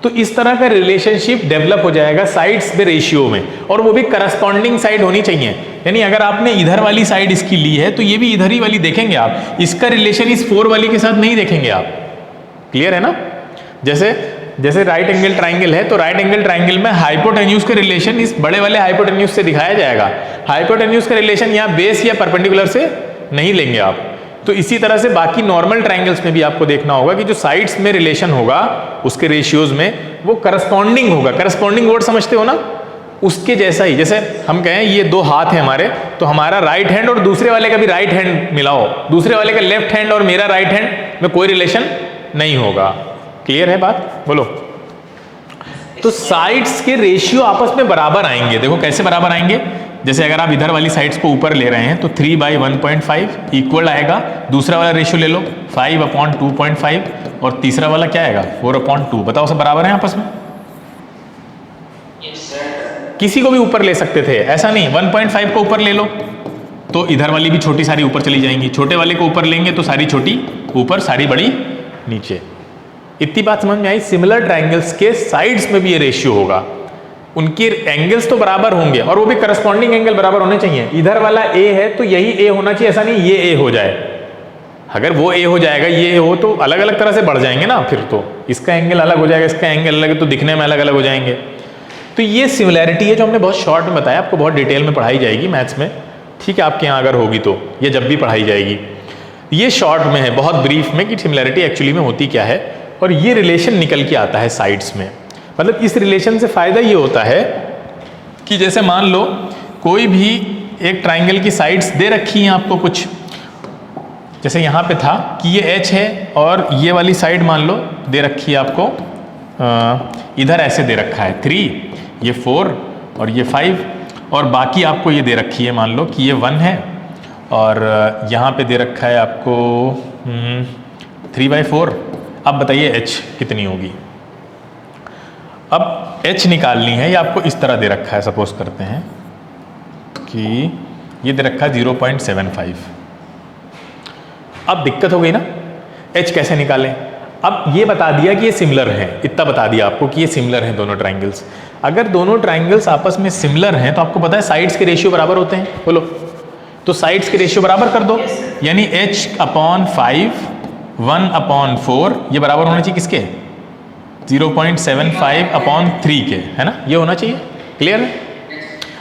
Speaker 1: तो इस तरह का रिलेशनशिप डेवलप हो जाएगा साइड्स में रेशियो में, और वो भी करस्पॉन्डिंग साइड होनी चाहिए। यानी अगर आपने इधर वाली साइड इसकी ली है तो ये भी इधर ही वाली देखेंगे आप, इसका रिलेशन इस 4 वाली के साथ नहीं देखेंगे आप। क्लियर है ना? जैसे राइट एंगल ट्राइंगल है तो राइट एंगल ट्राइंगल में हाइपोटेन्यूज का रिलेशन इस बड़े वाले हाइपोटेन्यूज से दिखाया जाएगा। हाइपोटेन्यूज का रिलेशन यहाँ बेस या परपेंडिकुलर से नहीं लेंगे आप। तो इसी तरह से बाकी नॉर्मल ट्राइंगल्स में भी आपको देखना होगा कि जो साइड्स में रिलेशन होगा उसके रेशियोज में वो करस्पॉन्डिंग होगा। करस्पॉन्डिंग वर्ड समझते हो ना, उसके जैसा ही। जैसे हम कहें ये 2 हाथ हैं हमारे, तो हमारा राइट हैंड और दूसरे वाले का भी राइट हैंड मिलाओ, दूसरे वाले का लेफ्ट हैंड और मेरा राइट हैंड में कोई रिलेशन नहीं होगा। क्लियर है बात? बोलो। तो साइड्स के रेशियो आपस में बराबर आएंगे। देखो कैसे बराबर आएंगे, जैसे अगर आप इधर वाली साइड्स को ऊपर ले रहे हैं तो 3/1.5 इक्वल आएगा, दूसरा वाला रेशियो ले लो 5/2.5 और तीसरा वाला क्या आएगा 4/2। बताओ सब बराबर हैं आपस में? किसी को भी ऊपर ले सकते थे, ऐसा नहीं। 1.5 को ऊपर ले लो तो इधर वाली भी छोटी सारी ऊपर चली जाएंगी, छोटे वाले को ऊपर लेंगे तो सारी छोटी ऊपर, सारी बड़ी नीचे। इतनी बात समझ में आई? सिमिलर ट्राइंगल्स के साइड्स में भी ये रेशियो होगा, उनके एंगल्स तो बराबर होंगे और वो भी करस्पॉन्डिंग एंगल बराबर होने चाहिए। इधर वाला ए है तो यही ए होना चाहिए, ऐसा नहीं ये ए हो जाए। अगर वो ए हो जाएगा ये ए हो तो अलग अलग तरह से बढ़ जाएंगे ना, फिर तो इसका एंगल अलग हो जाएगा, इसका एंगल अलग है, तो दिखने में अलग अलग हो जाएंगे। तो ये सिमिलैरिटी है जो हमने बहुत शॉर्ट में बताया, आपको बहुत डिटेल में पढ़ाई जाएगी मैथ्स में, ठीक है, आपके यहाँ अगर होगी तो, ये जब भी पढ़ाई जाएगी। ये शॉर्ट में है, बहुत ब्रीफ में, कि सिमिलैरिटी एक्चुअली में होती क्या है, और ये रिलेशन निकल के आता है साइड्स में। मतलब इस रिलेशन से फ़ायदा ये होता है कि जैसे मान लो कोई भी एक ट्राइंगल की साइड्स दे रखी हैं आपको कुछ, जैसे यहाँ पे था कि ये h है और ये वाली साइड मान लो दे रखी है आपको, इधर ऐसे दे रखा है 3, ये 4 और ये 5, और बाकी आपको ये दे रखी है मान लो कि ये 1 है, और यहाँ पे दे रखा है आपको 3/4। अब बताइए h कितनी होगी? अब h निकालनी है, ये आपको इस तरह दे रखा है, सपोज करते हैं कि ये दे रखा है 0.75। अब दिक्कत हो गई ना, h कैसे निकालें? अब ये बता दिया कि ये सिमिलर हैं, इतना बता दिया आपको कि ये सिमिलर हैं दोनों ट्राइंगल्स। अगर दोनों ट्राइंगल्स आपस में सिमिलर हैं तो आपको पता है साइड्स के रेशियो बराबर होते हैं, बोलो। तो साइड्स के रेशियो बराबर कर दो, यानी h/5 1/4 ये बराबर होना चाहिए किसके? 0.75/3 के, है ना, ये होना चाहिए। क्लियर है?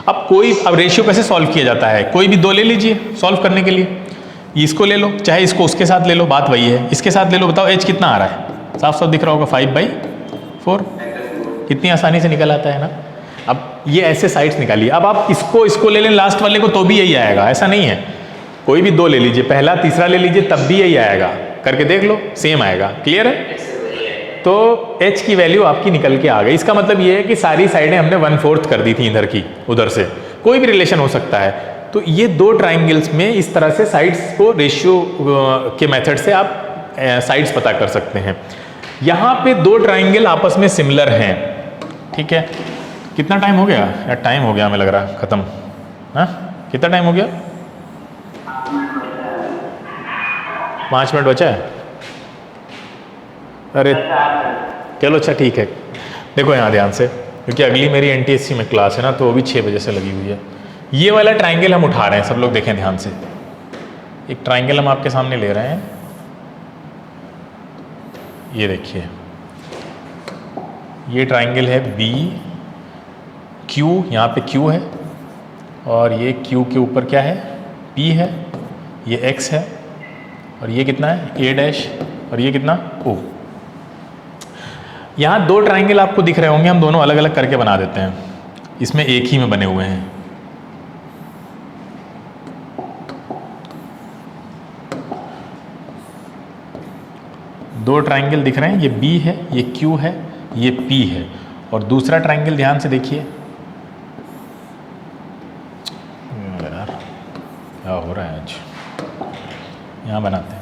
Speaker 1: अब रेशियो कैसे सॉल्व किया जाता है, कोई भी दो ले लीजिए सॉल्व करने के लिए, इसको ले लो चाहे इसको उसके साथ ले लो, बात वही है। इसके साथ ले लो, बताओ एच कितना आ रहा है, साफ साफ दिख रहा होगा 5/4, कितनी आसानी से निकल आता है ना। अब ये ऐसे साइड्स निकालिए। अब आप इसको ले लें लास्ट वाले को तो भी यही आएगा, ऐसा नहीं है। कोई भी दो ले लीजिए, पहला तीसरा ले लीजिए, तब भी यही आएगा, करके देख लो सेम आएगा। क्लियर है? तो h की वैल्यू आपकी निकल के आ गई। इसका मतलब ये है कि सारी साइडें हमने 1/4 कर दी थी इधर की उधर से, कोई भी रिलेशन हो सकता है। तो ये दो ट्राइंगल्स में इस तरह से साइड्स को रेशियो के मेथड से आप साइड्स पता कर सकते हैं। यहाँ पे दो ट्राइंगल आपस में सिमिलर हैं, ठीक है। कितना टाइम हो गया यार? टाइम हो गया हमें लग रहा खत्म। हाँ, कितना टाइम हो गया? 5 मिनट बचा है। अरे चलो अच्छा ठीक है। देखो यहाँ ध्यान से, क्योंकि अगली मेरी NTSC में क्लास है ना, तो वो भी 6 बजे से लगी हुई है। ये वाला ट्राइंगल हम उठा रहे हैं, सब लोग देखें ध्यान से। एक ट्राइंगल हम आपके सामने ले रहे हैं, ये देखिए, ये ट्राइंगल है BQ, यहाँ पे Q है और ये Q के ऊपर क्या है, P है, ये X है और ये कितना है A' और ये कितना O। यहाँ दो ट्राइंगल आपको दिख रहे होंगे, हम दोनों अलग अलग करके बना देते हैं, इसमें एक ही में बने हुए हैं। दो ट्राइंगल दिख रहे हैं, ये B है, ये Q है, ये P है। और दूसरा ट्राइंगल ध्यान से देखिए, यार क्या हो रहा है आज, यहाँ बनाते हैं।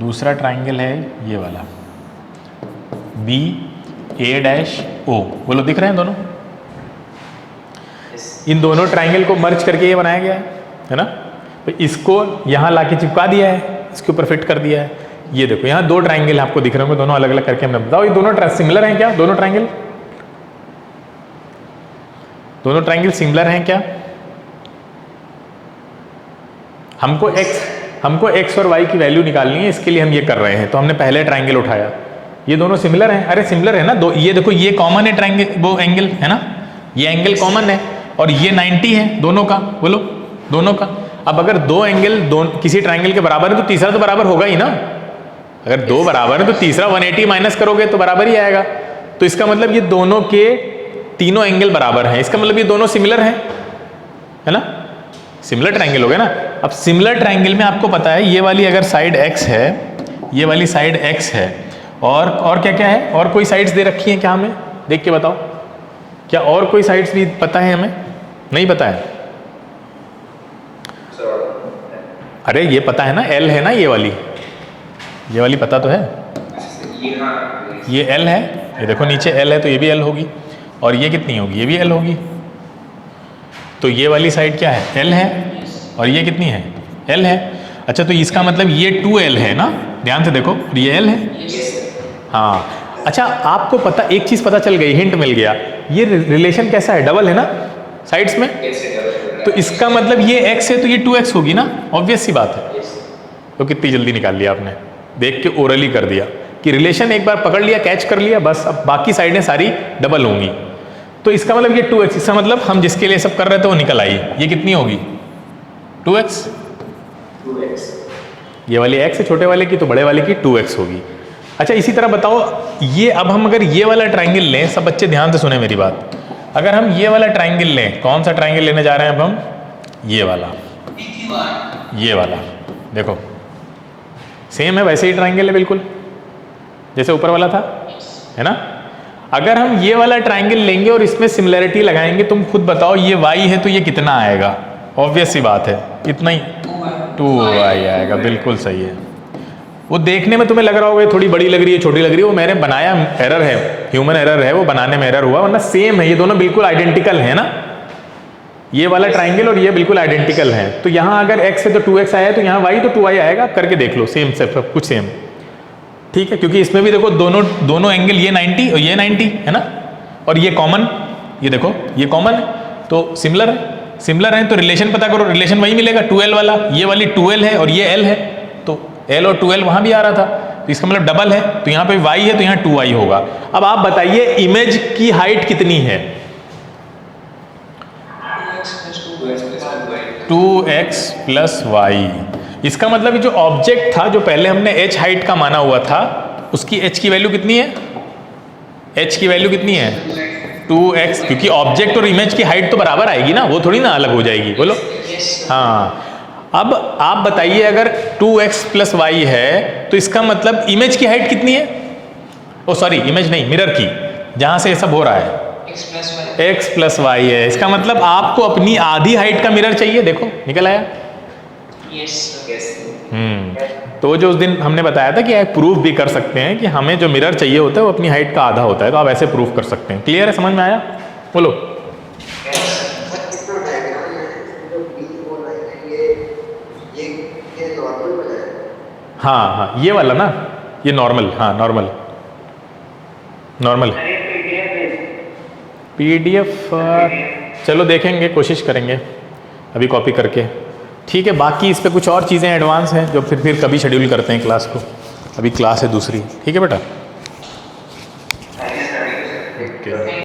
Speaker 1: दूसरा ट्राइंगल है ये वाला BA'O, बोलो दिख रहे हैं दोनों? इन दोनों ट्राइंगल को मर्ज करके ये बनाया गया है ना। तो इसको यहाँ लाके चिपका दिया है, इसके ऊपर फिट कर दिया है। ये देखो यहाँ दो ट्राइंगल आपको दिख रहे होंगे, दोनों अलग अलग करके हमने, बताओ ये दोनों सिमिलर हैं क्या? दोनों ट्राइंगल सिमिलर हैं क्या? हमको x और y की वैल्यू निकालनी है, इसके लिए हम ये कर रहे हैं। तो हमने पहले ट्राइंगल उठाया, ये दोनों सिमिलर हैं। अरे सिमिलर है ना दो, ये देखो ये कॉमन है ट्राइंगल, वो एंगल है ना, ये एंगल कॉमन है और ये 90 है दोनों का, बोलो दोनों का। अब अगर दो एंगल किसी ट्राइंगल के बराबर है तो तीसरा तो बराबर होगा ही ना। अगर दो बराबर है तो तीसरा 180 माइनस करोगे तो बराबर ही आएगा। तो इसका मतलब ये दोनों के तीनों एंगल बराबर हैं, इसका मतलब ये दोनों सिमिलर हैं, है ना, सिमिलर ट्राइंगल हो गया ना। अब सिमिलर ट्राइंगल में आपको पता है ये वाली अगर साइड x है, ये वाली साइड x है, और क्या क्या है, और कोई साइड्स दे रखी हैं क्या हमें? देख के बताओ, क्या और कोई साइड्स भी पता है हमें? नहीं पता है? अरे ये पता है ना, L है ना, ये वाली पता तो है, ये L है, ये देखो नीचे L है तो ये भी L होगी, और ये कितनी होगी, ये भी L होगी। तो ये वाली साइड क्या है, L है, और ये कितनी है, L है। अच्छा तो इसका मतलब ये 2L है ना, ध्यान से देखो, ये L है। हाँ अच्छा, आपको पता एक चीज़ पता चल गई, हिंट मिल गया, ये रिलेशन कैसा है, डबल है ना साइड्स में। तो इसका मतलब ये x है तो ये 2x होगी ना, ऑब्वियस सी बात है। तो कितनी जल्दी निकाल लिया आपने, देख के ओरली कर दिया कि रिलेशन एक बार पकड़ लिया, कैच कर लिया, बस अब बाकी साइडें सारी डबल होंगी। तो इसका मतलब ये 2x, इसका मतलब हम जिसके लिए सब कर रहे थे वो निकल आई। ये कितनी होगी, 2x। ये वाली x है छोटे वाले की, तो बड़े वाले की 2x होगी। अच्छा इसी तरह बताओ, ये अब हम अगर ये वाला ट्राइंगल लें, सब बच्चे ध्यान से सुने मेरी बात, अगर हम ये वाला ट्राइंगल लें, कौन सा ट्राइंगल लेने जा रहे हैं अब हम, ये वाला देखो सेम है, वैसे ही ट्राइंगल है बिल्कुल जैसे ऊपर वाला था, है ना। अगर हम ये वाला ट्राइंगल लेंगे और इसमें सिमिलरिटी लगाएंगे, तुम खुद बताओ ये y है तो ये कितना आएगा, ऑब्वियस सी बात है, इतना ही 2y आएगा, बिल्कुल सही है। वो देखने में तुम्हें लग रहा होगा थोड़ी बड़ी लग रही है, छोटी लग रही है, वो मैंने बनाया एरर है, ह्यूमन एरर है, वो बनाने में एरर हुआ, वरना सेम है, ये दोनों बिल्कुल आइडेंटिकल है ना, ये वाला ट्राइंगल और ये बिल्कुल आइडेंटिकल है। तो यहाँ अगर x है तो 2x आया, तो यहाँ y तो 2y आएगा, करके देख लो, सेम से सब कुछ सेम, ठीक है। क्योंकि इसमें भी देखो दोनों एंगल, ये 90 और ये 90 है ना, और ये कॉमन, ये देखो ये कॉमन है, तो सिमिलर है तो रिलेशन पता करो, रिलेशन वही मिलेगा 2l वाला, ये वाली 2l है और ये l है, तो l और 2l वहाँ भी आ रहा था, तो तो इसका मतलब डबल है, तो यहाँ पे y है तो यहाँ 2y होगा। अब आप बताइए इमेज की हाइट कितनी है? 2x plus Y. इसका मतलब जो ऑब्जेक्ट था, जो पहले हमने h हाइट का माना हुआ था, उसकी h की वैल्यू कितनी है? h की वैल्यू कितनी है? 2x, क्योंकि ऑब्जेक्ट और इमेज की हाइट तो बराबर आएगी ना, वो थोड़ी ना अलग हो जाएगी, बोलो। हाँ, अब आप बताइए अगर 2x प्लस वाई है तो इसका मतलब इमेज की हाइट कितनी है? ओ सॉरी, इमेज नहीं, मिरर की, जहां से ये सब हो रहा है, x प्लस वाई है। इसका मतलब आपको अपनी आधी हाइट का मिरर चाहिए। देखो निकल आया। तो जो उस दिन हमने बताया था कि प्रूफ भी कर सकते हैं कि हमें जो मिरर चाहिए होता है वो अपनी हाइट का आधा होता है, तो आप ऐसे प्रूफ कर सकते हैं। क्लियर है, समझ में आया? बोलो। हाँ हाँ, ये वाला ना, ये नॉर्मल, हाँ नॉर्मल नॉर्मल PDF चलो देखेंगे, कोशिश करेंगे अभी कॉपी करके। ठीक है, बाकी इस पे कुछ और चीज़ें एडवांस हैं जो फिर कभी शेड्यूल करते हैं क्लास को। अभी क्लास है दूसरी। ठीक है बेटा, ओके।